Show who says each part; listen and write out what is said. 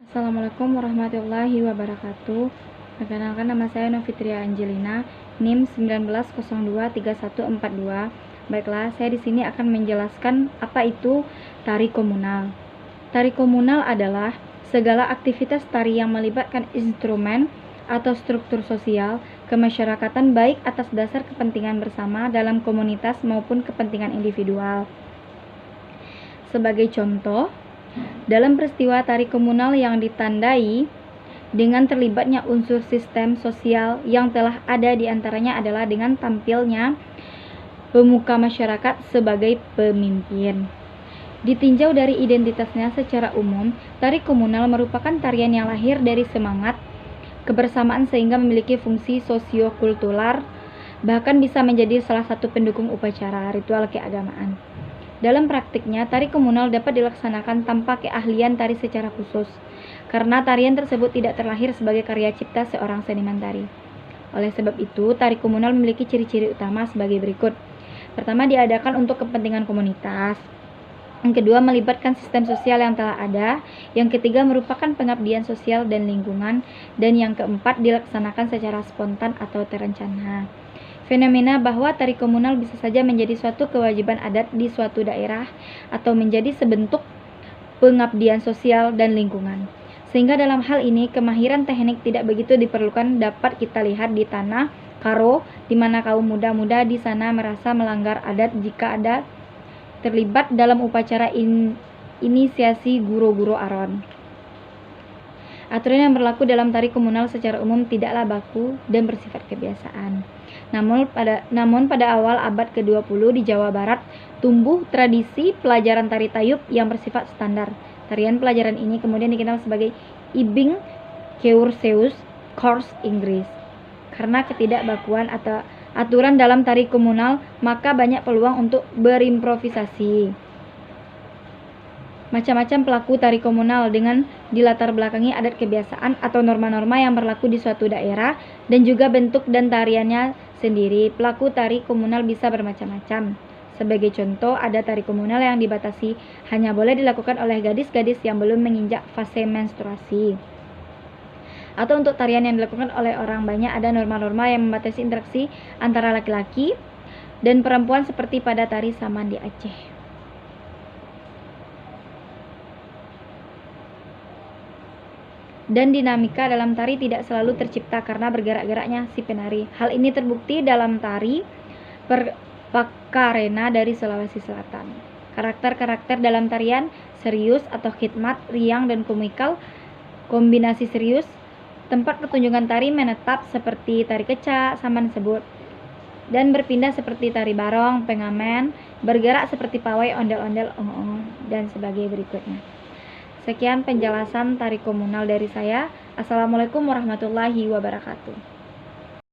Speaker 1: Assalamualaikum warahmatullahi wabarakatuh. Perkenalkan, nama saya Novitria Angelina, NIM 19023142. Baiklah, saya di sini akan menjelaskan apa itu tari komunal. Tari komunal adalah segala aktivitas tari yang melibatkan instrumen atau struktur sosial kemasyarakatan baik atas dasar kepentingan bersama dalam komunitas maupun kepentingan individual. Sebagai contoh, dalam peristiwa tari komunal yang ditandai dengan terlibatnya unsur sistem sosial yang telah ada, diantaranya adalah dengan tampilnya pemuka masyarakat sebagai pemimpin. Ditinjau dari identitasnya secara umum, tari komunal merupakan tarian yang lahir dari semangat kebersamaan sehingga memiliki fungsi sosiokultural, bahkan bisa menjadi salah satu pendukung upacara ritual keagamaan. Dalam praktiknya, tari komunal dapat dilaksanakan tanpa keahlian tari secara khusus, karena tarian tersebut tidak terlahir sebagai karya cipta seorang seniman tari. Oleh sebab itu, tari komunal memiliki ciri-ciri utama sebagai berikut. Pertama, diadakan untuk kepentingan komunitas. Yang kedua, melibatkan sistem sosial yang telah ada. Yang ketiga, merupakan pengabdian sosial dan lingkungan. Dan yang keempat, dilaksanakan secara spontan atau terencana. Fenomena bahwa tari komunal bisa saja menjadi suatu kewajiban adat di suatu daerah atau menjadi sebentuk pengabdian sosial dan lingkungan. Sehingga dalam hal ini kemahiran teknik tidak begitu diperlukan, dapat kita lihat di tanah Karo, di mana kaum muda-muda di sana merasa melanggar adat jika ada terlibat dalam upacara inisiasi guru-guru aron. Aturan yang berlaku dalam tari komunal secara umum tidaklah baku dan bersifat kebiasaan. Namun pada awal abad ke-20 di Jawa Barat tumbuh tradisi pelajaran tari tayub yang bersifat standar. Tarian pelajaran ini kemudian dikenal sebagai Ibing Keurseus Course Inggris. Karena ketidakbakuan atau aturan dalam tari komunal, maka banyak peluang untuk berimprovisasi. Macam-macam pelaku tari komunal dengan dilatar belakangi adat kebiasaan atau norma-norma yang berlaku di suatu daerah dan juga bentuk dan tariannya sendiri. Pelaku tari komunal bisa bermacam-macam. Sebagai contoh, ada tari komunal yang dibatasi hanya boleh dilakukan oleh gadis-gadis yang belum menginjak fase menstruasi. Atau untuk tarian yang dilakukan oleh orang banyak, ada norma-norma yang membatasi interaksi antara laki-laki dan perempuan seperti pada tari Saman di Aceh. Dan dinamika dalam tari tidak selalu tercipta karena bergerak-geraknya si penari. Hal ini terbukti dalam tari Pakarena dari Sulawesi Selatan. Karakter-karakter dalam tarian serius atau khidmat, riang, dan komikal, kombinasi serius. Tempat pertunjukan tari menetap seperti tari kecak, Saman sebut, dan berpindah seperti tari barong, pengamen, bergerak seperti pawai, ondel-ondel, ong-ong, dan sebagai berikutnya. Sekian penjelasan tari komunal dari saya. Assalamualaikum warahmatullahi wabarakatuh.